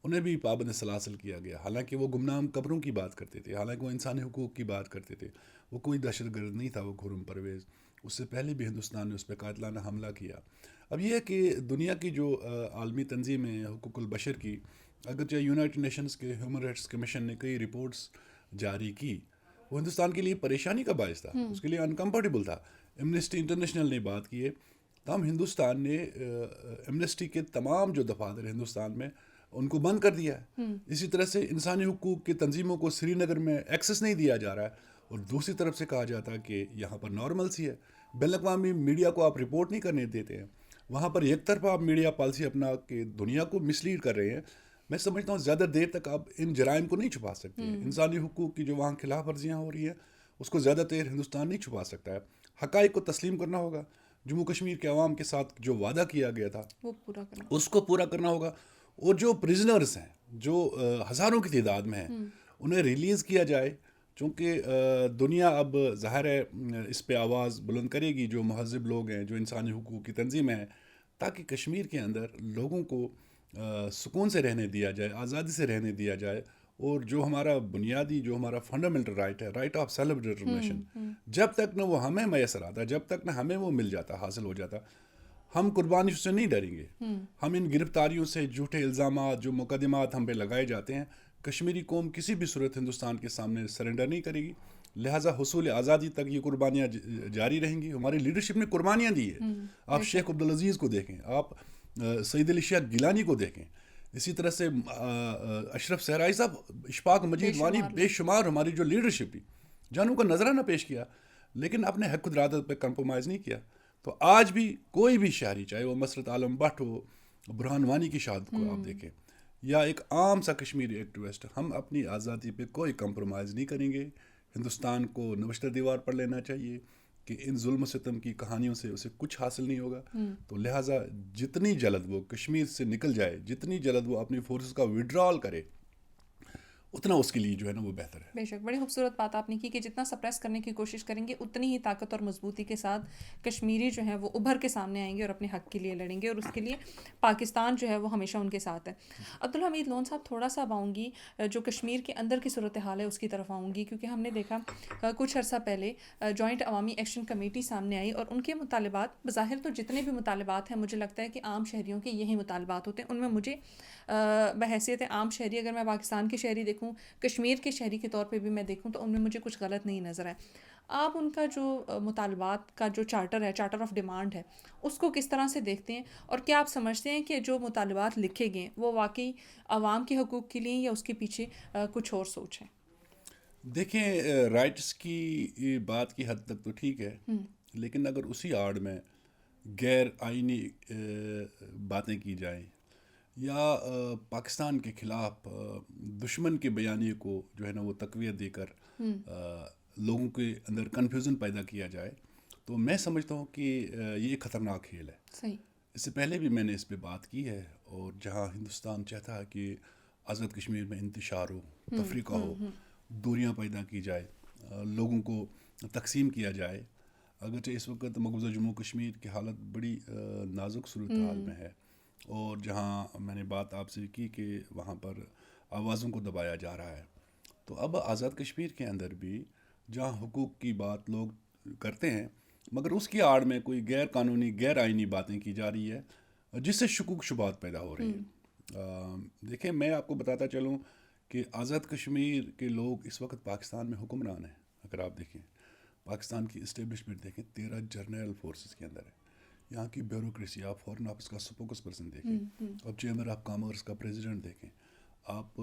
انہیں بھی پابند سلاسل کیا گیا. حالانکہ وہ گمنام قبروں کی بات کرتے تھے, حالانکہ وہ انسانی حقوق کی بات کرتے تھے, وہ کوئی دہشت گرد نہیں تھا وہ خرم پرویز. اس سے پہلے بھی ہندوستان نے اس پہ قاتلانہ حملہ کیا. اب یہ ہے کہ دنیا کی جو عالمی تنظیمیں حقوق البشر کی, اگرچہ یونائٹڈ نیشنز کے ہیومن رائٹس کمیشن نے کئی رپورٹس جاری کی, وہ ہندوستان کے لیے پریشانی کا باعث تھا, اس کے لیے انکمفرٹیبل تھا. ایمنسٹی انٹرنیشنل نے بات کی ہے, تاہم ہندوستان نے ایمنسٹی کے تمام جو دفاتر ہندوستان میں ان کو بند کر دیا ہے. اسی طرح سے انسانی حقوق کی تنظیموں کو سری نگر میں ایکسیس نہیں دیا جا رہا ہے, اور دوسری طرف سے کہا جاتا ہے کہ یہاں پر نارمل سی ہے. بین الاقوامی میڈیا کو آپ رپورٹ نہیں کرنے دیتے ہیں, وہاں پر ایک طرفہ آپ میڈیا پالیسی اپنا کے دنیا کو مسلیڈ کر رہے ہیں. میں سمجھتا ہوں زیادہ دیر تک آپ ان جرائم کو نہیں چھپا سکتے. انسانی حقوق کی جو وہاں خلاف ورزیاں ہو رہی ہیں اس کو زیادہ دیر ہندوستان نہیں چھپا سکتا ہے. حقائق کو تسلیم کرنا ہوگا. جموں کشمیر کے عوام کے ساتھ جو وعدہ کیا گیا تھا اس کو پورا کرنا ہوگا, اور جو پرزنرز ہیں جو ہزاروں کی تعداد میں ہیں انہیں ریلیز کیا جائے, چونکہ دنیا اب ظاہر ہے اس پہ آواز بلند کرے گی, جو مہذب لوگ ہیں, جو انسانی حقوق کی تنظیمیں ہیں, تاکہ کشمیر کے اندر لوگوں کو سکون سے رہنے دیا جائے, آزادی سے رہنے دیا جائے. اور جو ہمارا بنیادی جو ہمارا فنڈامنٹل رائٹ ہے, رائٹ آف سیلف ڈٹرمنیشن, جب تک نہ وہ ہمیں میسر آتا, جب تک نہ ہمیں وہ مل جاتا, حاصل ہو جاتا, ہم قربانی سے نہیں ڈریں گے. ہم ان گرفتاریوں سے, جھوٹے الزامات, جو مقدمات ہم پہ لگائے جاتے ہیں, کشمیری قوم کسی بھی صورت ہندوستان کے سامنے سرنڈر نہیں کرے گی. لہٰذا حصول آزادی تک یہ قربانیاں جاری رہیں گی. ہماری لیڈرشپ نے قربانیاں دی ہے. آپ شیخ عبدالعزیز کو دیکھیں, آپ سعید علی شاہ گیلانی کو دیکھیں, اسی طرح سے اشرف صحرائی صاحب, اشفاق مجید وانی, بے شمار ہماری جو لیڈرشپ تھی, جانوں کا نظرانہ پیش کیا, لیکن اپنے حق ارادت پہ کمپرومائز نہیں کیا. تو آج بھی کوئی بھی شہری, چاہے وہ مسرت عالم بٹ ہو, برہان وانی کی شہادت کو آپ دیکھیں, یا ایک عام سا کشمیری ایکٹیوسٹ, ہم اپنی آزادی پہ کوئی کمپرومائز نہیں کریں گے. ہندوستان کو نوشتہ دیوار پر لینا چاہیے کہ ان ظلم و ستم کی کہانیوں سے اسے کچھ حاصل نہیں ہوگا. تو لہٰذا جتنی جلد وہ کشمیر سے نکل جائے, جتنی جلد وہ اپنی فورسز کا وڈرال کرے, اتنا اس کے لیے جو ہے نا وہ بہتر ہے.
بے شک, بڑی خوبصورت بات آپ نے کی کہ جتنا سپریس کرنے کی کوشش کریں گے اتنی ہی طاقت اور مضبوطی کے ساتھ کشمیری جو ہے وہ ابھر کے سامنے آئیں گے اور اپنے حق کے لیے لڑیں گے, اور اس کے لیے پاکستان جو ہے وہ ہمیشہ ان کے ساتھ ہے. عبدالحمید لون صاحب, تھوڑا سا اب آؤں گی جو کشمیر کے اندر کی صورتحال ہے اس کی طرف آؤں گی, کیونکہ ہم نے دیکھا کچھ عرصہ پہلے جوائنٹ عوامی ایکشن کمیٹی سامنے آئی, اور ان کے مطالبات بظاہر تو جتنے بھی مطالبات ہیں مجھے لگتا ہے کہ عام شہریوں کے یہی مطالبات ہوتے ہیں. ان میں مجھے بحیثیت عام شہری, اگر میں پاکستان کے شہری دیکھوں, کشمیر کے شہری کے طور پہ بھی میں دیکھوں, تو ان میں مجھے کچھ غلط نہیں نظر آئے. آپ ان کا جو مطالبات کا جو چارٹر ہے, چارٹر آف ڈیمانڈ ہے, اس کو کس طرح سے دیکھتے ہیں, اور کیا آپ سمجھتے ہیں کہ جو مطالبات لکھے گئے وہ واقعی عوام کے حقوق کے لیے, یا اس کے پیچھے کچھ اور سوچ ہے؟
دیکھیں, رائٹس کی بات کی حد تک تو ٹھیک ہے, لیکن اگر اسی آڑ میں غیر آئینی باتیں کی جائیں, یا پاکستان کے خلاف دشمن کے بیانیے کو جو ہے نا وہ تقویت دے کر لوگوں کے اندر کنفیوژن پیدا کیا جائے, تو میں سمجھتا ہوں کہ یہ ایک خطرناک کھیل ہے.
صحیح.
اس سے پہلے بھی میں نے اس پہ بات کی ہے, اور جہاں ہندوستان چاہتا ہے کہ آزاد کشمیر میں انتشار ہو, تفریقہ ہو, دوریاں پیدا کی جائے, لوگوں کو تقسیم کیا جائے, اگرچہ اس وقت مقبوضہ جموں کشمیر کی حالت بڑی نازک صورتحال میں ہے, اور جہاں میں نے بات آپ سے کی کہ وہاں پر آوازوں کو دبایا جا رہا ہے, تو اب آزاد کشمیر کے اندر بھی جہاں حقوق کی بات لوگ کرتے ہیں, مگر اس کی آڑ میں کوئی غیر قانونی, غیر آئینی باتیں کی جا رہی ہے, جس سے شکوک شبہات پیدا ہو رہی ہیں. دیکھیں, میں آپ کو بتاتا چلوں کہ آزاد کشمیر کے لوگ اس وقت پاکستان میں حکمران ہیں. اگر آپ دیکھیں پاکستان کی اسٹیبلشمنٹ دیکھیں, 13 جرنیل فورسز کے اندر ہے. یہاں کی بیوروکریسی, آپ فورن آفس کا سپوکس پرسن دیکھیں, آپ چیمبر آف کامرس کا پریزیڈنٹ دیکھیں, آپ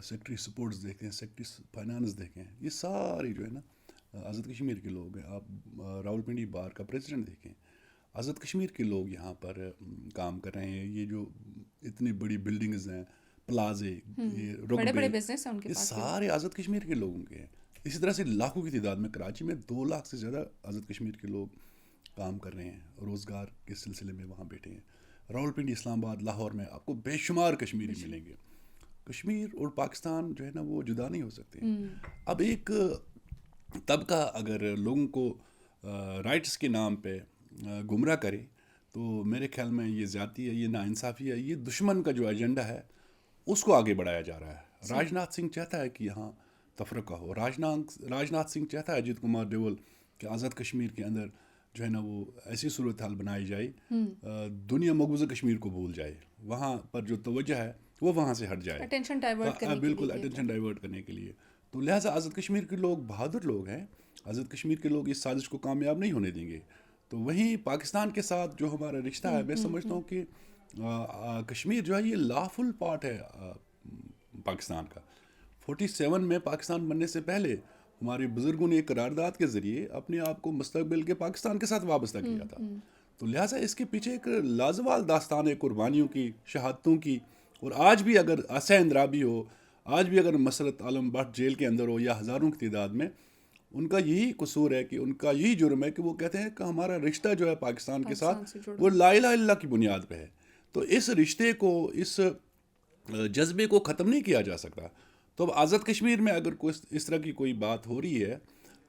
سیکٹری سپورٹس دیکھیں, سیکٹری فائنانس دیکھیں, یہ ساری جو ہے نا آزاد کشمیر کے لوگ ہیں. آپ راولپنڈی بار کا پریزیڈنٹ دیکھیں, آزاد کشمیر کے لوگ یہاں پر کام کر رہے ہیں. یہ جو اتنی بڑی بلڈنگز ہیں, پلازے, یہ
بڑے بزنس ہیں ان کے
یہ
پاس,
سارے آزاد کشمیر کے لوگوں کے ہیں. اسی طرح سے لاکھوں کی تعداد میں کراچی میں 2 لاکھ سے زیادہ آزاد کشمیر کے لوگ کام کر رہے ہیں, روزگار کے سلسلے میں وہاں بیٹھے ہیں. راولپنڈی, اسلام آباد, لاہور میں آپ کو بے شمار کشمیری ملیں گے. کشمیر اور پاکستان جو ہے نا وہ جدا نہیں ہو سکتے. اب ایک طبقہ اگر لوگوں کو رائٹس کے نام پہ گمراہ کرے, تو میرے خیال میں یہ زیادتی ہے, یہ ناانصافی ہے, یہ دشمن کا جو ایجنڈا ہے اس کو آگے بڑھایا جا رہا ہے. راجناتھ سنگھ چاہتا ہے کہ یہاں تفرقہ ہو. راجناتھ سنگھ چاہتا ہے, اجیت کمار ڈوول, کہ آزاد کشمیر کے اندر جو ہے نا وہ ایسی صورتحال بنائی جائے, دنیا مقبوضہ کشمیر کو بھول جائے, وہاں پر جو توجہ ہے وہ وہاں سے ہٹ جائے,
اٹینشن ڈائیورٹ کرنے کے لیے.
بالکل اٹینشن ڈائیورٹ کرنے کے لیے. تو لہٰذا آزاد کشمیر کے لوگ بہادر لوگ ہیں, آزاد کشمیر کے لوگ اس سازش کو کامیاب نہیں ہونے دیں گے. تو وہیں پاکستان کے ساتھ جو ہمارا رشتہ ہے, میں سمجھتا ہوں کہ کشمیر جو ہے یہ لافل پارٹ ہے پاکستان کا. 47 میں پاکستان بننے سے پہلے ہمارے بزرگوں نے ایک قرارداد کے ذریعے اپنے آپ کو مستقبل کے پاکستان کے ساتھ وابستہ کیا تھا. تو لہٰذا اس کے پیچھے ایک لازوال داستان ہے قربانیوں کی, شہادتوں کی. اور آج بھی اگر آسیہ اندرابی ہو, آج بھی اگر مسرت عالم بٹ جیل کے اندر ہو, یا ہزاروں کی تعداد میں, ان کا یہی قصور ہے, کہ ان کا یہی جرم ہے کہ وہ کہتے ہیں کہ ہمارا رشتہ جو ہے پاکستان کے ساتھ وہ لا الہ الا اللہ کی بنیاد پہ ہے. تو اس رشتے کو, اس جذبے کو ختم نہیں کیا جا سکتا. تو اب آزاد کشمیر میں اگر کوئی اس طرح کی کوئی بات ہو رہی ہے,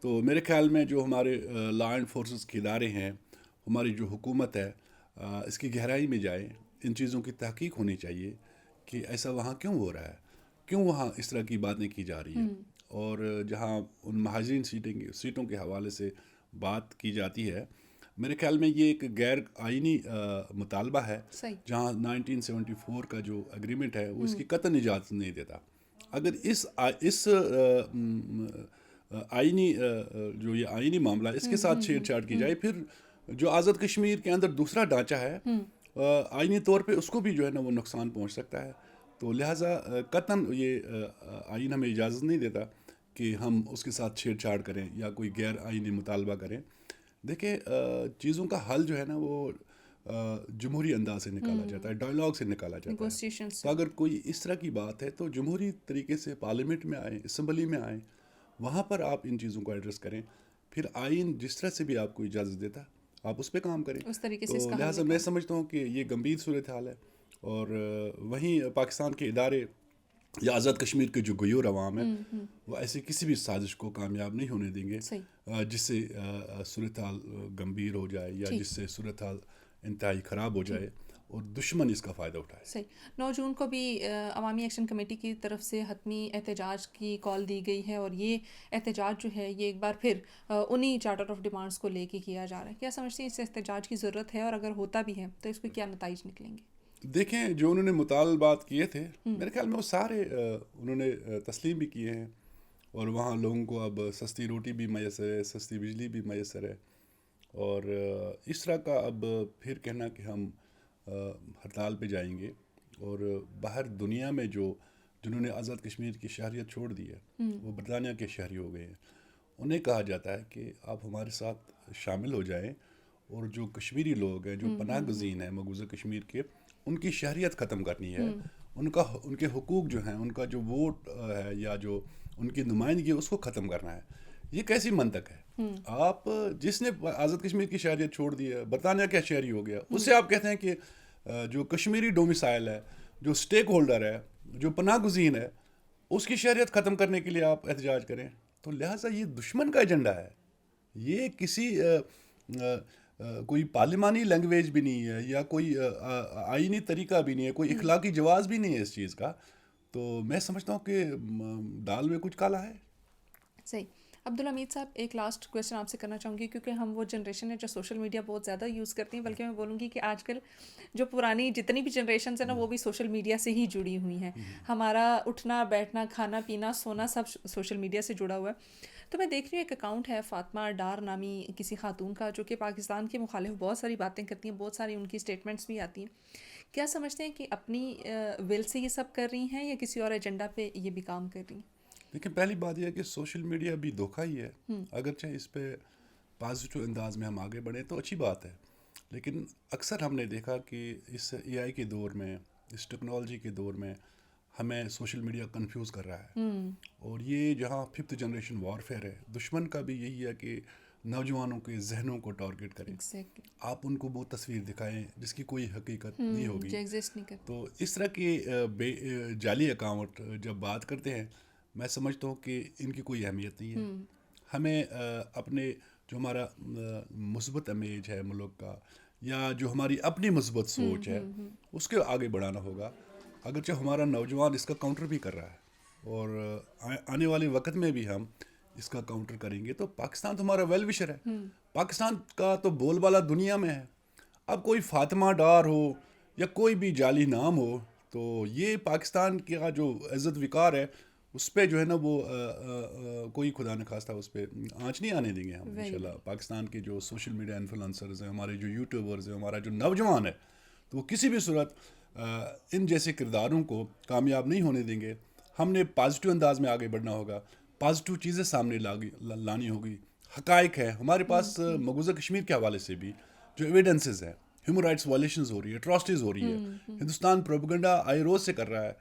تو میرے خیال میں جو ہمارے لا اینڈ فورسز کے ادارے ہیں, ہماری جو حکومت ہے, اس کی گہرائی میں جائے, ان چیزوں کی تحقیق ہونی چاہیے کہ ایسا وہاں کیوں ہو رہا ہے, کیوں وہاں اس طرح کی باتیں کی جا رہی ہیں. اور جہاں ان مہاجرین سیٹوں کے حوالے سے بات کی جاتی ہے, میرے خیال میں یہ ایک غیر آئینی مطالبہ ہے
صحیح.
جہاں 1974 کا جو اگریمنٹ ہے وہ اس کی قطعاً اجازت نہیں دیتا. اگر اس آئینی جو یہ آئینی معاملہ اس کے ساتھ چھیڑ چھاڑ کی جائے, پھر جو آزاد کشمیر کے اندر دوسرا ڈھانچہ ہے آئینی طور پہ اس کو بھی جو ہے نا وہ نقصان پہنچ سکتا ہے. تو لہٰذا قطعاً یہ آئین ہمیں اجازت نہیں دیتا کہ ہم اس کے ساتھ چھیڑ چھاڑ کریں یا کوئی غیر آئینی مطالبہ کریں. دیکھیں چیزوں کا حل جو ہے نا وہ جمہوری انداز سے نکالا جاتا ہے, ڈائلاگ سے نکالا جاتا ہے. تو اگر کوئی اس طرح کی بات ہے تو جمہوری طریقے سے پارلیمنٹ میں آئیں, اسمبلی میں آئیں, وہاں پر آپ ان چیزوں کو ایڈریس کریں. پھر آئین جس طرح سے بھی آپ کو اجازت دیتا آپ اس پہ کام کریں. تو لہٰذا میں سمجھتا ہوں کہ یہ گمبھیر صورتحال ہے, اور وہیں پاکستان کے ادارے یا آزاد کشمیر کے جو غیور عوام ہیں وہ ایسی کسی بھی سازش کو کامیاب نہیں ہونے دیں گے جس سے صورتحال گمبھیر ہو جائے یا جس سے صورتحال انتہائی خراب ہو جائے اور دشمن اس کا فائدہ اٹھائے.
صحیح. 9 جون کو بھی عوامی ایکشن کمیٹی کی طرف سے حتمی احتجاج کی کال دی گئی ہے, اور یہ احتجاج جو ہے یہ ایک بار پھر انہی چارٹر آف ڈیمانڈس کو لے کے کیا جا رہا ہے. کیا سمجھتے ہیں اس احتجاج کی ضرورت ہے, اور اگر ہوتا بھی ہے تو اس کو کیا نتائج نکلیں گے؟
دیکھیں جو انہوں نے مطالبات کیے تھے میرے خیال میں وہ سارے انہوں نے تسلیم بھی کیے ہیں, اور وہاں لوگوں کو اب سستی روٹی بھی میسر ہے, سستی بجلی بھی میسر ہے, اور اس طرح کا اب پھر کہنا کہ ہم ہڑتال پہ جائیں گے. اور باہر دنیا میں جنہوں نے آزاد کشمیر کی شہریت چھوڑ دی ہے وہ برطانیہ کے شہری ہو گئے ہیں, انہیں کہا جاتا ہے کہ آپ ہمارے ساتھ شامل ہو جائیں, اور جو کشمیری لوگ ہیں جو پناہ گزین ہیں مقبوضہ کشمیر کے, ان کی شہریت ختم کرنی ہے, ان کے حقوق جو ہیں, ان کا جو ووٹ ہے یا جو ان کی نمائندگی ہے اس کو ختم کرنا ہے. یہ کیسی منطق ہے؟ آپ جس نے آزاد کشمیر کی شہریت چھوڑ دی ہے, برطانیہ کا شہری ہو گیا, اس سے آپ کہتے ہیں کہ جو کشمیری ڈومیسائل ہے, جو سٹیک ہولڈر ہے, جو پناہ گزین ہے, اس کی شہریت ختم کرنے کے لیے آپ احتجاج کریں. تو لہٰذا یہ دشمن کا ایجنڈا ہے, یہ کسی کوئی پارلیمانی لینگویج بھی نہیں ہے یا کوئی آئینی طریقہ بھی نہیں ہے, کوئی اخلاقی جواز بھی نہیں ہے اس چیز کا. تو میں سمجھتا ہوں کہ دال میں کچھ کالا ہے.
صحیح. عبدالحمید صاحب, ایک لاسٹ کویشچن آپ سے کرنا چاہوں گی, کیونکہ ہم وہ جنریشن ہے جو سوشل میڈیا بہت زیادہ یوز کرتی ہیں, بلکہ میں بولوں گی کہ آج کل جو پرانی جتنی بھی جنریشنز ہیں نا وہ بھی سوشل میڈیا سے ہی جڑی ہوئی ہیں. ہمارا اٹھنا بیٹھنا کھانا پینا سونا سب سوشل میڈیا سے جڑا ہوا ہے. تو میں دیکھ رہی ہوں ایک اکاؤنٹ ہے فاطمہ ڈار نامی کسی خاتون کا, جو کہ پاکستان کے مخالف بہت ساری باتیں کرتی ہیں, بہت ساری ان کی اسٹیٹمنٹس بھی آتی ہیں. کیا سمجھتے ہیں کہ اپنی ول سے یہ سب کر رہی ہیں یا کسی اور ایجنڈا پہ یہ بھی کام کر رہی ہیں؟
دیکھیں پہلی بات یہ ہے کہ سوشل میڈیا بھی دھوکہ ہی ہے. اگرچہ اس پہ پازیٹیو انداز میں ہم آگے بڑھیں تو اچھی بات ہے, لیکن اکثر ہم نے دیکھا کہ اس اے آئی کے دور میں, اس ٹیکنالوجی کے دور میں ہمیں سوشل میڈیا کنفیوز کر رہا ہے. اور یہ جہاں 5th جنریشن وارفیئر ہے, دشمن کا بھی یہی ہے کہ نوجوانوں کے ذہنوں کو ٹارگٹ کریں. آپ ان کو وہ تصویر دکھائیں جس کی کوئی حقیقت نہیں ہوگی. تو اس طرح کے جعلی اکاؤنٹ جب بات کرتے ہیں میں سمجھتا ہوں کہ ان کی کوئی اہمیت نہیں ہے. ہمیں اپنے جو ہمارا مثبت امیج ہے ملک کا, یا جو ہماری اپنی مثبت سوچ ہے, اس کے آگے بڑھانا ہوگا. اگرچہ ہمارا نوجوان اس کا کاؤنٹر بھی کر رہا ہے, اور آنے والے وقت میں بھی ہم اس کا کاؤنٹر کریں گے. تو پاکستان تو ہمارا ویل وشر ہے, پاکستان کا تو بول بالا دنیا میں ہے. اب کوئی فاطمہ ڈار ہو یا کوئی بھی جعلی نام ہو, تو یہ پاکستان کا جو عزت وقار ہے اس پہ جو ہے نا وہ کوئی خدا نخواستہ اس پہ آنچ نہیں آنے دیں گے ہم انشاءاللہ. پاکستان کے جو سوشل میڈیا انفلوئنسرز ہیں, ہمارے جو یوٹیوبرز ہیں, ہمارا جو نوجوان ہے, تو وہ کسی بھی صورت ان جیسے کرداروں کو کامیاب نہیں ہونے دیں گے. ہم نے پازیٹیو انداز میں آگے بڑھنا ہوگا, پازیٹیو چیزیں سامنے لانی ہوگی. حقائق ہے ہمارے پاس, مقبوضہ کشمیر کے حوالے سے بھی جو ایویڈنسز ہیں, ہیومن رائٹس وائلیشنز ہو رہی ہے, اٹراسٹیز ہو رہی ہے, ہندوستان پروپیگنڈا آئی روز سے کر رہا ہے.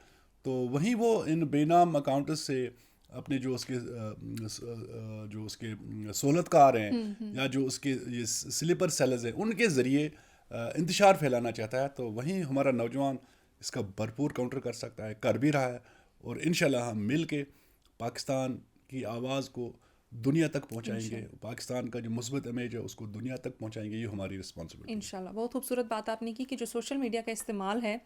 تو وہیں وہ ان بے نام اکاؤنٹس سے اپنے جو اس کے سہولت کار ہیں یا جو اس کے یہ سلیپر سیلرز ہیں, ان کے ذریعے انتشار پھیلانا چاہتا ہے. تو وہیں ہمارا نوجوان اس کا بھرپور کاؤنٹر کر سکتا ہے, کر بھی رہا ہے. اور انشاءاللہ ہم مل کے پاکستان کی آواز کو دنیا تک پہنچائیں گے, پاکستان کا جو مثبت امیج ہے اس کو دنیا تک پہنچائیں گے, یہ ہماری رسپانسبلٹی ہے.
انشاءاللہ. بہت خوبصورت بات آپ نے کی کہ جو سوشل میڈیا کا استعمال ہے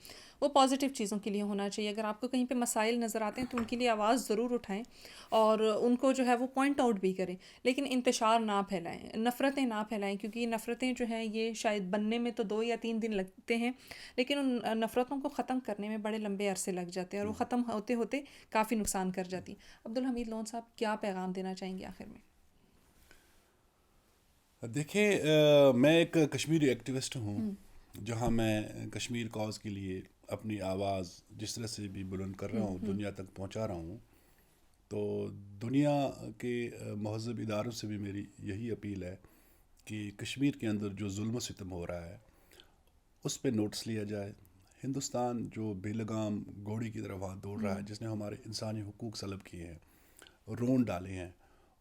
وہ پازیٹیو چیزوں کے لیے ہونا چاہیے. اگر آپ کو کہیں پہ مسائل نظر آتے ہیں تو ان کے لیے آواز ضرور اٹھائیں اور ان کو جو ہے وہ پوائنٹ آؤٹ بھی کریں, لیکن انتشار نہ پھیلائیں, نفرتیں نہ پھیلائیں, کیونکہ یہ نفرتیں جو ہیں یہ شاید بننے میں تو 2 یا 3 دن لگتے ہیں, لیکن ان نفرتوں کو ختم کرنے میں بڑے لمبے عرصے لگ جاتے ہیں اور وہ ختم ہوتے ہوتے کافی نقصان کر جاتی. عبدالحمید لون صاحب, کیا پیغام دینا چاہیں گے آخر میں؟
دیکھیں, میں ایک کشمیری ایکٹیوسٹ ہوں, جہاں میں کشمیر کاز کے لیے اپنی آواز جس طرح سے بھی بلند کر رہا ہوں, دنیا تک پہنچا رہا ہوں. تو دنیا کے مہذب اداروں سے بھی میری یہی اپیل ہے کہ کشمیر کے اندر جو ظلم و ستم ہو رہا ہے اس پہ نوٹس لیا جائے. ہندوستان جو بے لگام گھوڑی کی طرف ہاتھ دوڑ رہا ہے, جس نے ہمارے انسانی حقوق سلب کیے ہیں, رون ڈالے ہیں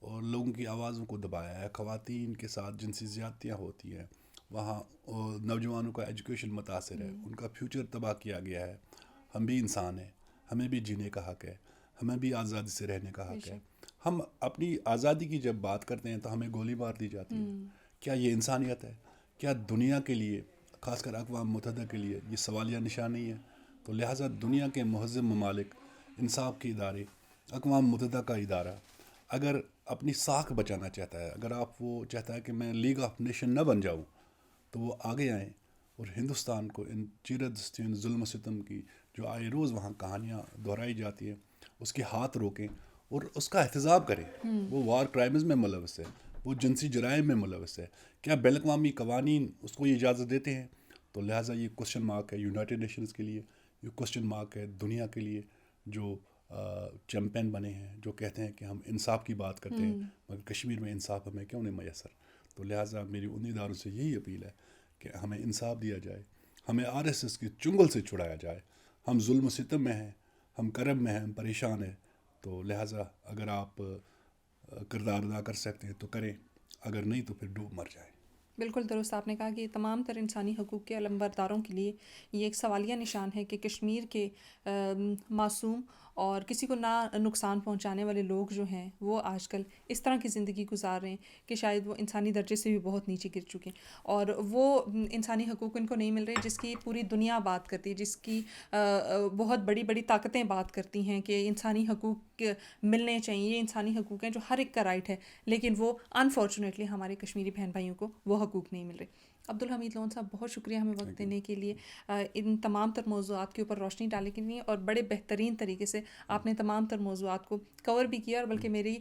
اور لوگوں کی آوازوں کو دبایا ہے, خواتین کے ساتھ جنسی زیادتیاں ہوتی ہیں, وہاں نوجوانوں کا ایجوکیشن متاثر ہے, ان کا فیوچر تباہ کیا گیا ہے. ہم بھی انسان ہیں, ہمیں بھی جینے کا حق ہے, ہمیں بھی آزادی سے رہنے کا حق ہے. ہم اپنی آزادی کی جب بات کرتے ہیں تو ہمیں گولی مار دی جاتی ہے. کیا یہ انسانیت ہے؟ کیا دنیا کے لیے, خاص کر اقوام متحدہ کے لیے یہ سوالیہ نشان نہیں ہے؟ تو لہٰذا دنیا کے مہذب ممالک, انصاف کے ادارے, اقوام متحدہ کا ادارہ اگر اپنی ساکھ بچانا چاہتا ہے, اگر آپ وہ چاہتا ہے کہ میں لیگ آف نیشن نہ بن جاؤں, تو وہ آگے آئیں اور ہندوستان کو ان چیرہ دستیوں ظلم و ستم کی جو آئے روز وہاں کہانیاں دہرائی جاتی ہیں اس کے ہاتھ روکیں اور اس کا احتجاج کریں. وہ وار کرائمز میں ملوث ہے, وہ جنسی جرائم میں ملوث ہے. کیا بین الاقوامی قوانین اس کو یہ اجازت دیتے ہیں؟ تو لہٰذا یہ کوشچن مارک ہے یونائٹڈ نیشنز کے لیے, یہ کوشچن مارک ہے دنیا کے لیے جو چیمپئن بنے ہیں, جو کہتے ہیں کہ ہم انصاف کی بات کرتے ہیں مگر کشمیر میں انصاف ہمیں کیوں نہیں میسر. تو لہٰذا میری ان اداروں سے یہی اپیل ہے کہ ہمیں انصاف دیا جائے, ہمیں RSS کی چنگل سے چھڑایا جائے. ہم ظلم و ستم میں ہیں, ہم کرب میں ہیں, ہم پریشان ہیں. تو لہٰذا اگر آپ کردار ادا کر سکتے ہیں تو کریں, اگر نہیں تو پھر ڈوب مر جائیں.
بالکل درست آپ نے کہا کہ تمام تر انسانی حقوق کے علمبرداروں کے لیے یہ ایک سوالیہ نشان ہے کہ کشمیر کے معصوم اور کسی کو نہ نقصان پہنچانے والے لوگ جو ہیں وہ آج کل اس طرح کی زندگی گزار رہے ہیں کہ شاید وہ انسانی درجے سے بھی بہت نیچے گر چکے ہیں, اور وہ انسانی حقوق ان کو نہیں مل رہے جس کی پوری دنیا بات کرتی ہے, جس کی بہت بڑی بڑی طاقتیں بات کرتی ہیں کہ انسانی حقوق ملنے چاہیے, یہ انسانی حقوق ہیں جو ہر ایک کا رائٹ ہے, لیکن وہ انفارچونیٹلی ہمارے کشمیری بہن بھائیوں کو وہ حقوق نہیں مل رہے. عبدالحمید لون صاحب, بہت شکریہ ہمیں وقت دینے کے لیے, ان تمام تر موضوعات کے اوپر روشنی ڈالنے کے لیے, اور بڑے بہترین طریقے سے آپ نے تمام تر موضوعات کو کور بھی کیا اور بلکہ میری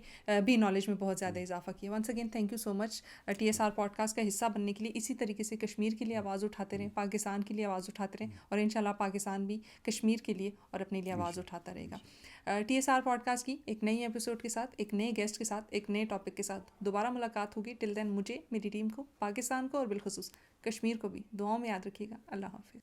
بھی نالج میں بہت زیادہ اضافہ کیا. Once again thank you so much TSR podcast کا حصہ بننے کے لیے. اسی طریقے سے کشمیر کے لیے آواز اٹھاتے رہیں, پاکستان کے لیے آواز اٹھاتے رہیں, اور انشاءاللہ پاکستان بھی کشمیر کے لیے اور اپنے لیے آواز اٹھاتا رہے گا. TSR پوڈ کاسٹ کی ایک نئی ایپیسوڈ کے ساتھ, ایک نئے گیسٹ کے ساتھ, ایک نئے ٹاپک کے ساتھ دوبارہ ملاقات ہوگی. ٹل دین مجھے, میری ٹیم کو, پاکستان کو اور بالخصوص کشمیر کو بھی دعاؤں میں یاد رکھیے گا. اللہ حافظ.